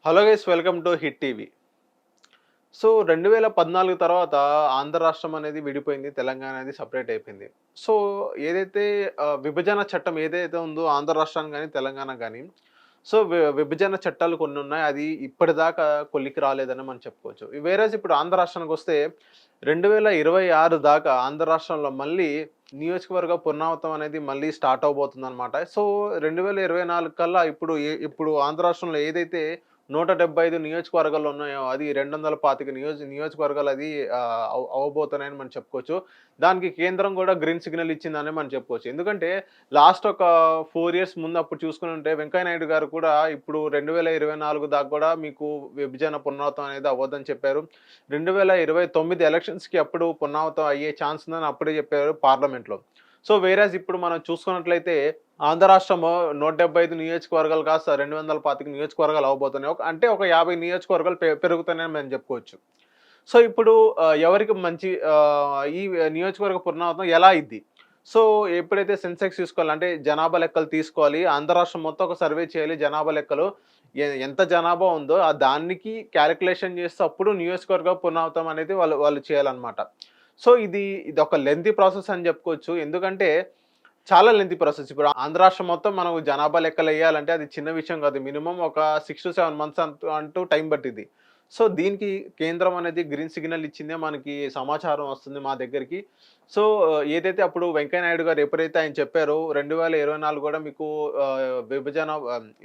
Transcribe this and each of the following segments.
Hello guys, welcome to hit TV. So 2014 తర్వాత ఆంధ్ర రాష్ట్రం అనేది విడిపోయింది. తెలంగాణ అనేది సెపరేట్ అయిపోయింది. సో ఏదైతే విభజన చట్టం ఏదైతే ఉందో ఆంధ్ర రాష్ట్రానికి గాని, తెలంగాణకి గాని, సో విభజన చట్టాలు కొన్నున్నాయి. అది ఇప్పటిదాకా కొలిక్కి రాలేదని మనం చెప్పుకోవచ్చు. వేరేస్ ఇప్పుడు ఆంధ్ర రాష్ట్రానికొస్తే 2026 దాకా ఆంధ్ర రాష్ట్రంలో మళ్ళీ నియోజకవర్గ పునరావృతం అనేది మళ్ళీ స్టార్ట్ అవబోతుందనమాట. సో 2024 కల్లా ఇప్పుడు ఆంధ్ర రాష్ట్రంలో ఏదైతే 175 నియోజకవర్గాలు ఉన్నాయో అది 225 నియోజకవర్గాలు అది అవ్వబోతున్నాయని మనం చెప్పుకోవచ్చు. దానికి కేంద్రం కూడా గ్రీన్ సిగ్నల్ ఇచ్చిందని మనం చెప్పుకోవచ్చు. ఎందుకంటే లాస్ట్ ఒక 4 ఇయర్స్ ముందు అప్పుడు చూసుకునుంటే వెంకయ్య నాయుడు గారు కూడా ఇప్పుడు 2024 దాకా కూడా మీకు విభజన పునరావృతం అనేది అవ్వదని చెప్పారు. 2029 ఎలక్షన్స్‌కి అప్పుడు పునరావృతం అయ్యే ఛాన్స్ ఉందని అప్పుడే చెప్పారు పార్లమెంట్‌లో. సో వేరేస్ ఇప్పుడు మనం చూసుకున్నట్లయితే ఆంధ్ర రాష్ట్రము 175 నియోజకవర్గాలు కాస్త 225 నియోజకవర్గాలు అవ్వబోతున్నాయి. అంటే ఒక 50 నియోజకవర్గాలు పెరుగుతున్నాయని మనం చెప్పుకోవచ్చు. సో ఇప్పుడు ఎవరికి మంచి ఈ నియోజకవర్గ పునరావృతం ఎలా అయ్యిద్ది? సో ఎప్పుడైతే సెన్సెక్స్ తీసుకోవాలి అంటే జనాభా లెక్కలు తీసుకోవాలి. ఆంధ్ర రాష్ట్రం మొత్తం ఒక సర్వే చేయాలి. జనాభా లెక్కలు ఎంత జనాభా ఉందో దానికి కాలిక్యులేషన్ చేస్తే అప్పుడు నియోజకవర్గ పునరావృతం అనేది వాళ్ళు వాళ్ళు చేయాలన్నమాట. సో ఇదొక లెంథీ ప్రాసెస్ అని చెప్పుకోవచ్చు. ఎందుకంటే చాలా లెంథీ ప్రాసెస్. ఇప్పుడు ఆంధ్ర రాష్ట్రం మొత్తం మనం జనాభా లెక్కలెయ్యాలంటే అది చిన్న విషయం కాదు. మినిమమ్ ఒక 6-7 మంత్స్ అంటూ టైం పట్టిద్ది. సో దీనికి కేంద్రం అనేది గ్రీన్ సిగ్నల్ ఇచ్చిందే మనకి సమాచారం వస్తుంది మా దగ్గరికి. సో ఏదైతే అప్పుడు వెంకయ్య నాయుడు గారు ఎప్పుడైతే ఆయన చెప్పారో 2024 కూడా మీకు విభజన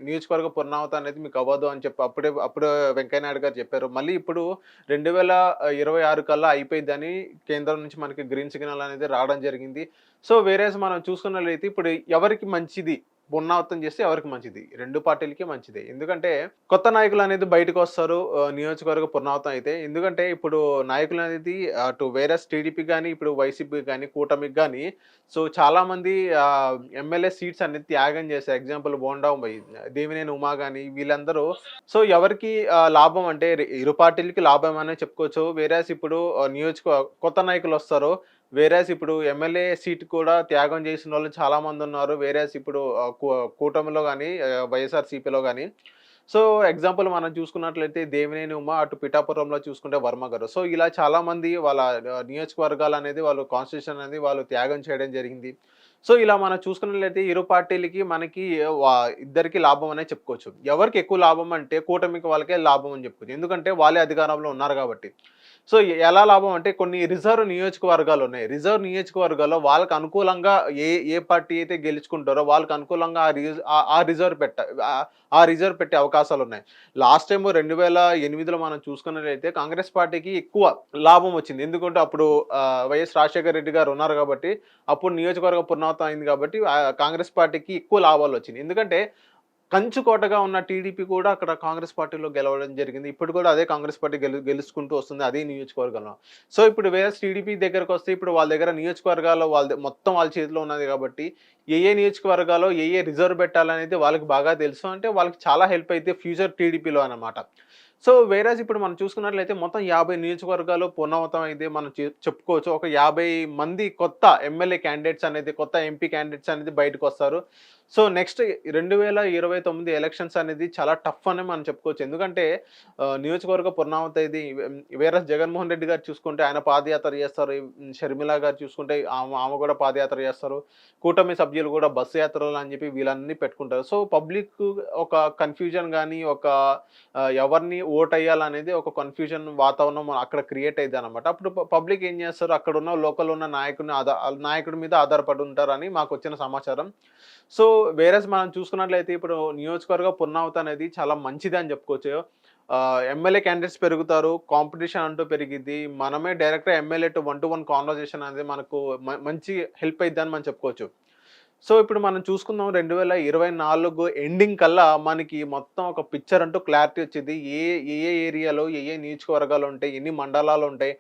నియోజకవర్గ పునరావృతం అనేది మీకు అవ్వదు అని చెప్పి అప్పుడే వెంకయ్య నాయుడు గారు చెప్పారు. మళ్ళీ ఇప్పుడు 2026 కల్లా అయిపోయిద్దని కేంద్రం నుంచి మనకి గ్రీన్ సిగ్నల్ అనేది రావడం జరిగింది. సో వేరేస్ మనం చూసుకున్నట్లయితే ఇప్పుడు ఎవరికి మంచిది? పునరావృతం చేస్తే ఎవరికి మంచిది? 2 పార్టీలకి మంచిదే. ఎందుకంటే కొత్త నాయకులనేది బయటకొస్తారు నియోజకవర్గ పునరావృతం అయితే. ఎందుకంటే ఇప్పుడు నాయకులనేది అటు వేరేస్ టీడీపీ గాని, ఇప్పుడు వైసీపీ గాని, కూటమికి గాని సో చాలామంది ఎమ్మెల్యే సీట్స్ అనేది త్యాగం చేశారు. ఎగ్జాంపుల్ దేవినేని ఉమా గాని వీళ్ళందరూ సో ఎవరికి లాభం అంటే ఇరు పార్టీలకి లాభమనే చెప్పుకోవచ్చు. వేరేస్ ఇప్పుడు కొత్త నాయకులొస్తారు. వేరేస్ ఇప్పుడు ఎమ్మెల్యే సీట్ కూడా త్యాగం చేసినోళ్ళు చాలామందున్నారు. వేరేస్ ఇప్పుడు కూటమిలో గాని, వైఎస్ఆర్‌సీపీలో గాని. సో ఎగ్జాంపుల్ మనం చూసుకున్నట్లయితే దేవినేని ఉమ, అటు పిఠాపురంలో చూసుకుంటే వర్మ గారు. సో ఇలా చాలామంది వాళ్ళ నియోజకవర్గాలనేది వాళ్ళు కాన్స్టిట్యూషన్ అనేది వాళ్ళు త్యాగం చేయడం జరిగింది. సో ఇలా మనం చూసుకున్నట్లయితే ఇరు పార్టీలకి మనకి ఇద్దరికీ లాభం అనే చెప్పుకోవచ్చు. ఎవరికి ఎక్కువ లాభం అంటే కూటమికి వాళ్ళకే లాభం అని చెప్పుకోవచ్చు. ఎందుకంటే వాళ్ళే అధికారంలో ఉన్నారు కాబట్టి. సో ఎలా లాభం అంటే కొన్ని రిజర్వ్ నియోజకవర్గాలున్నాయి. రిజర్వ్ నియోజకవర్గాల్లో వాళ్ళకి అనుకూలంగా ఏ పార్టీ అయితే గెలుచుకుంటారో వాళ్ళకి అనుకూలంగా ఆ రిజర్వ్ పెట్టే అవకాశాలున్నాయి. లాస్ట్ టైము 2008లో మనం చూసుకున్నట్లయితే కాంగ్రెస్ పార్టీకి ఎక్కువ లాభం వచ్చింది. ఎందుకంటే అప్పుడు వైఎస్ రాజశేఖర రెడ్డి గారు ఉన్నారు కాబట్టి, అప్పుడు నియోజకవర్గ పునరావృతం అయింది కాబట్టి కాంగ్రెస్ పార్టీకి ఎక్కువ లాభాలొచ్చినియి. ఎందుకంటే కంచుకోటగా ఉన్న టీడీపీ కూడా అక్కడ కాంగ్రెస్ పార్టీలో గెలవడం జరిగింది. ఇప్పుడు కూడా అదే కాంగ్రెస్ పార్టీ గెలుచుకుంటూ వస్తుంది అదే నియోజకవర్గంలో. సో ఇప్పుడు వేరేస్ టీడీపీ దగ్గరకొస్తే ఇప్పుడు వాళ్ళ దగ్గర నియోజకవర్గాల్లో మొత్తం వాళ్ళ చేతిలో ఉన్నది కాబట్టి ఏ నియోజకవర్గాల్లో ఏ రిజర్వ్ పెట్టాలనేది వాళ్ళకి బాగా తెలుసు. అంటే వాళ్ళకి చాలా హెల్ప్ అయితే ఫ్యూచర్ టీడీపీలో అన్నమాట. సో వేరేస్ ఇప్పుడు మనం చూసుకున్నట్లయితే మొత్తం 50 నియోజకవర్గాలు పునరావృతం అయితే మనం చెప్పుకోవచ్చు. ఒక 50 మంది కొత్త ఎమ్మెల్యే క్యాండిడేట్స్ అనేది, కొత్త ఎంపీ క్యాండిడేట్స్ అనేది బయటకొస్తారు. సో నెక్స్ట్ 2029 ఎలక్షన్స్ అనేది చాలా టఫ్ అని మనం చెప్పుకోవచ్చు. ఎందుకంటే నియోజకవర్గ పునరావృతం ఇది వేరేస్ జగన్మోహన్ రెడ్డి గారు చూసుకుంటే ఆయన పాదయాత్ర చేస్తారు. షర్మిల గారు చూసుకుంటే ఆమె కూడా పాదయాత్ర చేస్తారు. కూటమి సభ్యులు కూడా బస్సు యాత్రలు అని చెప్పి వీళ్ళన్నీ పెట్టుకుంటారు. సో పబ్లిక్ ఒక కన్‌ఫ్యూజన్ గాని, ఒక ఎవరిని ఓటెయ్యాలనేది ఒక కన్‌ఫ్యూజన్ వాతావరణం అక్కడ క్రియేట్ అయిద్దనమాట. అప్పుడు పబ్లిక్ ఏం చేస్తారు అక్కడున్న లోకల్‌లో ఉన్న నాయకుడి మీద ఆధారపడి ఉంటారని మాకొచ్చిన సమాచారం. సో వేరేస్ మనం చూసుకున్నట్లయితే ఇప్పుడు నియోజకవర్గ పునరావృతం అనేది చాలా మంచిది అని చెప్పుకోవచ్చు. ఎమ్మెల్యే క్యాండిడేట్స్ పెరుగుతారు. కాంపిటీషన్ అంటూ పెరిగిద్ది. మనమే డైరెక్ట్‌గా ఎమ్మెల్యే టు 1-to-1 కన్వర్జేషన్ అనేది మనకు మంచి హెల్ప్ అయిద్దని మనం చెప్పుకోవచ్చు. సో ఇప్పుడు మనం చూసుకుందాం 2024 ఎండింగ్ కల్లా మనకి మొత్తం ఒక పిక్చర్ అంటూ క్లారిటీ వచ్చిద్ది. ఏరియాలో నియోజకవర్గాలు ఉంటాయి, ఎన్ని మండలాలు ఉంటాయి,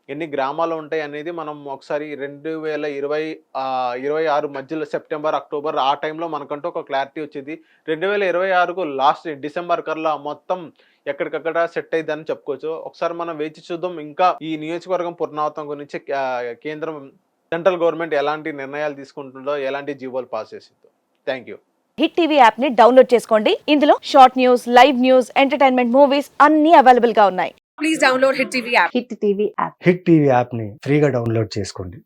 ఎన్ని గ్రామాలు ఉంటాయి అనేది మనం ఒకసారి 26 మధ్యలో సెప్టెంబర్, అక్టోబర్ ఆ టైంలో మనకంటూ ఒక క్లారిటీ వచ్చిద్ది. 2026కు లాస్ట్ డిసెంబర్ కల్లా మొత్తం ఎక్కడికక్కడ సెట్ అయిద్దని చెప్పుకోవచ్చు. ఒకసారి మనం వేచి చూద్దాం. ఇంకా ఈ నియోజకవర్గం పునరావృతం గురించి కేంద్రం సెంట్రల్ గవర్నమెంట్ ఎలాంటి నిర్ణయాలు తీసుకుంటుందో, ఎలాంటి జీవోలు పాస్ చేసిందో. Thank you. Hit TV app ని డౌన్లోడ్ చేసుకోండి. ఇందులో short news, live news, entertainment movies అన్ని అవైలబుల్ గా ఉన్నాయి. Please download Hit TV app. Hit TV app. Hit TV యాప్ని ఫ్రీగా డౌన్లోడ్ చేసుకోండి.